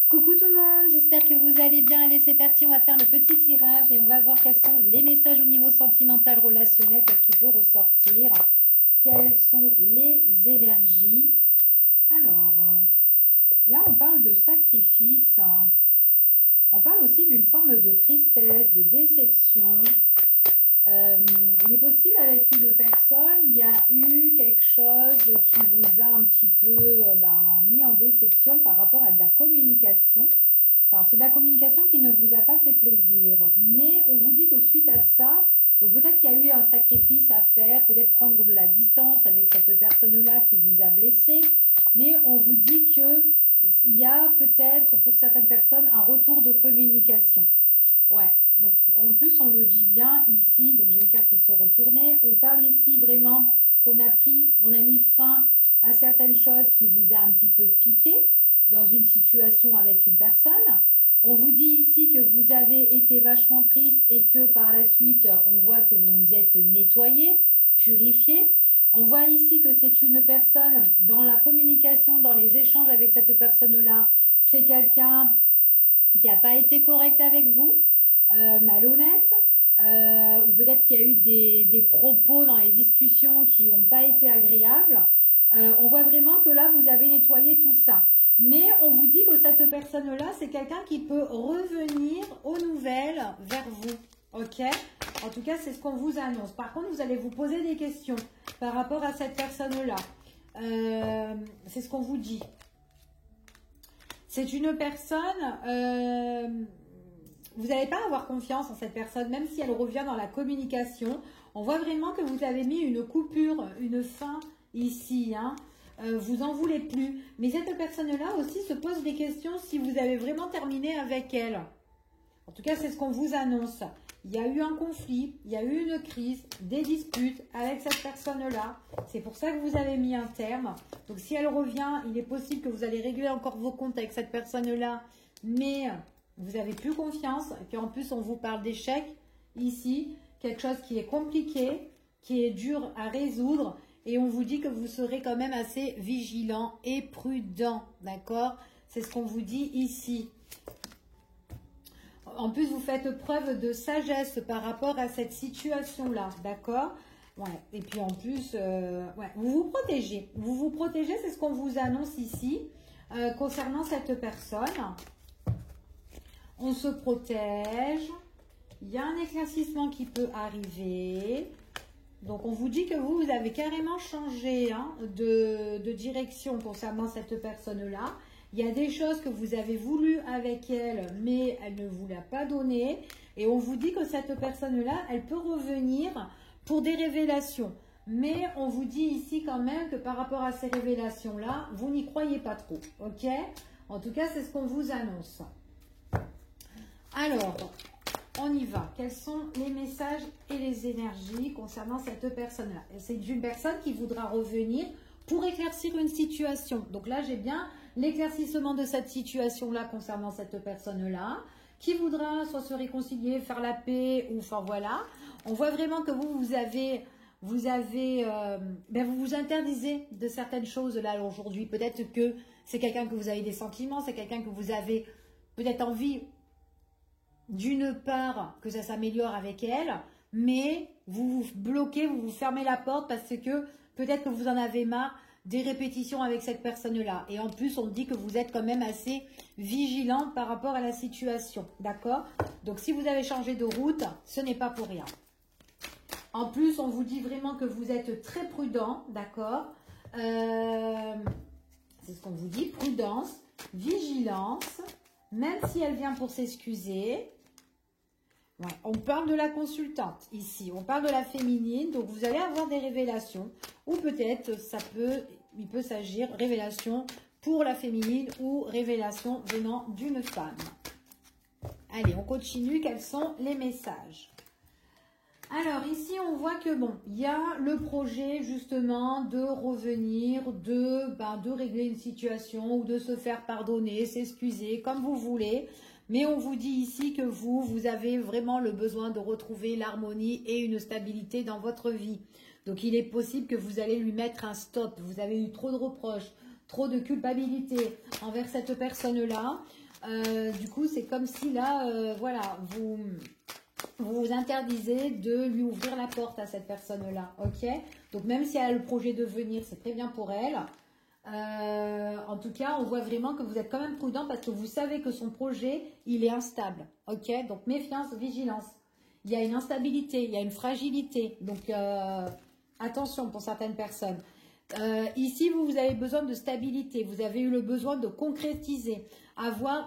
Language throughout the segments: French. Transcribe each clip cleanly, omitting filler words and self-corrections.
Coucou tout le monde, j'espère que vous allez bien. Allez, c'est parti, on va faire le petit tirage et on va voir quels sont les messages au niveau sentimental, relationnel, qu'est-ce qui peut ressortir, quelles sont les énergies. Alors, là on parle de sacrifice, on parle aussi d'une forme de tristesse, de déception. Il est possible avec une personne, il y a eu quelque chose qui vous a un petit peu mis en déception par rapport à de la communication. Alors c'est de la communication qui ne vous a pas fait plaisir, mais on vous dit que suite à ça, donc peut-être qu'il y a eu un sacrifice à faire, peut-être prendre de la distance avec cette personne-là qui vous a blessé, mais on vous dit que il y a peut-être pour certaines personnes un retour de communication. Ouais, donc en plus on le dit bien ici, donc j'ai les cartes qui sont retournées. On parle ici vraiment qu'on on a mis fin à certaines choses qui vous a un petit peu piqué dans une situation avec une personne. On vous dit ici que vous avez été vachement triste et que par la suite on voit que vous vous êtes nettoyé, purifié. On voit ici que c'est une personne dans la communication, dans les échanges avec cette personne-là, c'est quelqu'un qui n'a pas été correct avec vous. Malhonnête, ou peut-être qu'il y a eu des propos dans les discussions qui n'ont pas été agréables. On voit vraiment que là, vous avez nettoyé tout ça. Mais on vous dit que cette personne-là, c'est quelqu'un qui peut revenir aux nouvelles vers vous. Ok? En tout cas, c'est ce qu'on vous annonce. Par contre, vous allez vous poser des questions par rapport à cette personne-là. C'est ce qu'on vous dit. C'est une personne... vous n'allez pas avoir confiance en cette personne, même si elle revient dans la communication. On voit vraiment que vous avez mis une coupure, une fin ici. Hein. Vous n'en voulez plus. Mais cette personne-là aussi se pose des questions si vous avez vraiment terminé avec elle. En tout cas, c'est ce qu'on vous annonce. Il y a eu un conflit, il y a eu une crise, des disputes avec cette personne-là. C'est pour ça que vous avez mis un terme. Donc, si elle revient, il est possible que vous allez régler encore vos comptes avec cette personne-là. Mais... vous n'avez plus confiance, et puis en plus on vous parle d'échec ici, quelque chose qui est compliqué, qui est dur à résoudre, et on vous dit que vous serez quand même assez vigilant et prudent, d'accord? C'est ce qu'on vous dit ici. En plus, vous faites preuve de sagesse par rapport à cette situation-là, d'accord? Ouais. Et puis en plus, ouais, vous vous protégez. Vous vous protégez, c'est ce qu'on vous annonce ici concernant cette personne. On se protège. Il y a un éclaircissement qui peut arriver. Donc, on vous dit que vous avez carrément changé de direction concernant cette personne-là. Il y a des choses que vous avez voulu avec elle, mais elle ne vous l'a pas donné. Et on vous dit que cette personne-là, elle peut revenir pour des révélations. Mais on vous dit ici quand même que par rapport à ces révélations-là, vous n'y croyez pas trop. Ok? En tout cas, c'est ce qu'on vous annonce. Alors, on y va. Quels sont les messages et les énergies concernant cette personne-là? C'est une personne qui voudra revenir pour éclaircir une situation. Donc là, j'ai bien l'éclaircissement de cette situation-là concernant cette personne-là, qui voudra soit se réconcilier, faire la paix, ou enfin voilà. On voit vraiment que vous vous interdisez de certaines choses là aujourd'hui. Peut-être que c'est quelqu'un que vous avez des sentiments, c'est quelqu'un que vous avez peut-être envie... d'une part, que ça s'améliore avec elle, mais vous vous bloquez, vous vous fermez la porte parce que peut-être que vous en avez marre des répétitions avec cette personne-là. Et en plus, on dit que vous êtes quand même assez vigilant par rapport à la situation, d'accord? Donc, si vous avez changé de route, ce n'est pas pour rien. En plus, on vous dit vraiment que vous êtes très prudent, d'accord? C'est ce qu'on vous dit, prudence, vigilance, même si elle vient pour s'excuser. Ouais, on parle de la consultante ici, on parle de la féminine, donc vous allez avoir des révélations, ou peut-être il peut s'agir révélation pour la féminine ou révélation venant d'une femme. Allez, on continue, quels sont les messages? Alors ici on voit que bon, il y a le projet justement de revenir, de régler une situation ou de se faire pardonner, s'excuser, comme vous voulez. Mais on vous dit ici que vous avez vraiment le besoin de retrouver l'harmonie et une stabilité dans votre vie. Donc il est possible que vous allez lui mettre un stop. Vous avez eu trop de reproches, trop de culpabilité envers cette personne-là. Du coup, c'est comme si là, voilà, vous vous interdisez de lui ouvrir la porte à cette personne-là, ok? Donc, même si elle a le projet de venir, c'est très bien pour elle. En tout cas, on voit vraiment que vous êtes quand même prudent parce que vous savez que son projet, il est instable, ok? Donc, méfiance, vigilance. Il y a une instabilité, il y a une fragilité. Donc, attention pour certaines personnes. Ici, vous avez besoin de stabilité. Vous avez eu le besoin de concrétiser.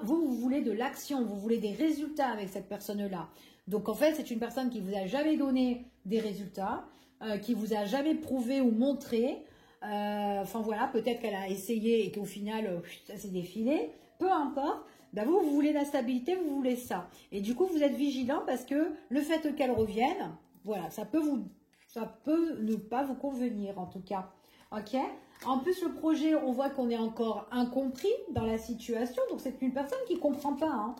Vous voulez de l'action. Vous voulez des résultats avec cette personne-là. Donc, en fait, c'est une personne qui vous a jamais donné des résultats, qui vous a jamais prouvé ou montré. Enfin, voilà, peut-être qu'elle a essayé et qu'au final, ça s'est défilé. Peu importe. Ben vous voulez la stabilité, vous voulez ça. Et du coup, vous êtes vigilant parce que le fait qu'elle revienne, voilà, ça peut ne pas vous convenir en tout cas. Ok. En plus, le projet, on voit qu'on est encore incompris dans la situation. Donc, c'est une personne qui ne comprend pas. Hein.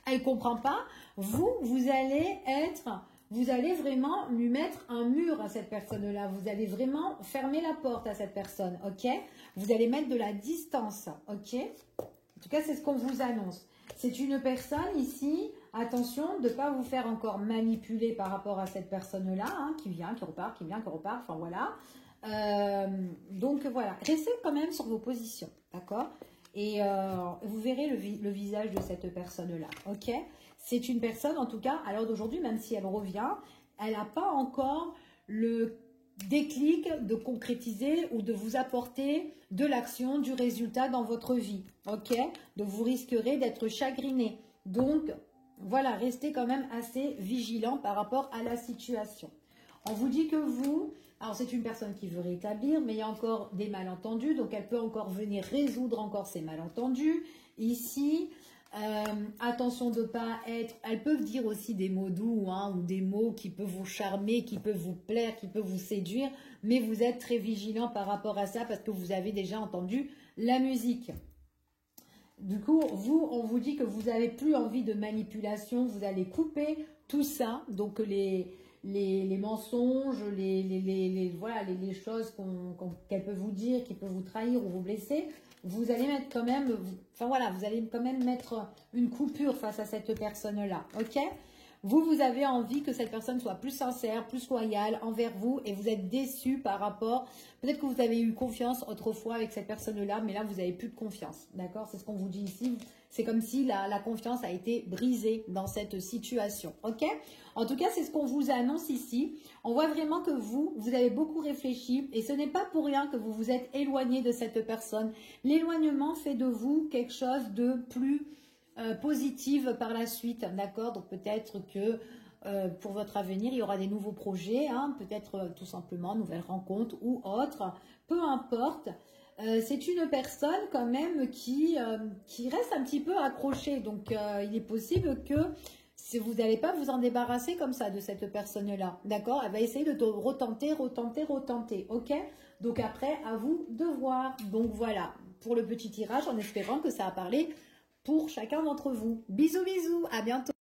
Elle ne comprend pas. Vous allez vraiment lui mettre un mur à cette personne-là. Vous allez vraiment fermer la porte à cette personne. Ok. Vous allez mettre de la distance. Ok. En tout cas, c'est ce qu'on vous annonce. C'est une personne ici, attention, de ne pas vous faire encore manipuler par rapport à cette personne-là, hein, qui vient, qui repart, qui vient, qui repart, enfin voilà. Donc voilà, restez quand même sur vos positions, d'accord? Et vous verrez le visage de cette personne-là, ok? C'est une personne, en tout cas, à l'heure d'aujourd'hui, même si elle revient, elle n'a pas encore le déclic de concrétiser ou de vous apporter de l'action, du résultat dans votre vie, ok? Donc vous risquerez d'être chagriné. Donc voilà, restez quand même assez vigilant par rapport à la situation. On vous dit que vous, alors c'est une personne qui veut rétablir, mais il y a encore des malentendus, donc elle peut encore venir résoudre encore ces malentendus. Ici, attention de ne pas être, elles peuvent dire aussi des mots doux, hein, ou des mots qui peuvent vous charmer, qui peuvent vous plaire, qui peuvent vous séduire, mais vous êtes très vigilant par rapport à ça parce que vous avez déjà entendu la musique. Du coup, on vous dit que vous n'avez plus envie de manipulation, vous allez couper tout ça, donc les mensonges, voilà, les choses qu'elle peut vous dire, qui peuvent vous trahir ou vous blesser, vous allez mettre quand même, enfin voilà, vous allez quand même mettre une coupure face à cette personne-là, ok? Vous avez envie que cette personne soit plus sincère, plus loyale envers vous et vous êtes déçu par rapport, peut-être que vous avez eu confiance autrefois avec cette personne-là, mais là vous n'avez plus de confiance, d'accord? C'est ce qu'on vous dit ici, c'est comme si la confiance a été brisée dans cette situation, ok? En tout cas, c'est ce qu'on vous annonce ici. On voit vraiment que vous avez beaucoup réfléchi et ce n'est pas pour rien que vous vous êtes éloigné de cette personne. L'éloignement fait de vous quelque chose de plus positive par la suite, d'accord? Donc peut-être que pour votre avenir, il y aura des nouveaux projets, hein, peut-être tout simplement nouvelles rencontres ou autres, peu importe. C'est une personne quand même qui reste un petit peu accrochée, donc il est possible que vous n'allez pas vous en débarrasser comme ça de cette personne-là, d'accord? Elle va essayer de retenter, ok? Donc après, à vous de voir. Donc voilà, pour le petit tirage, en espérant que ça a parlé pour chacun d'entre vous. Bisous, bisous, à bientôt.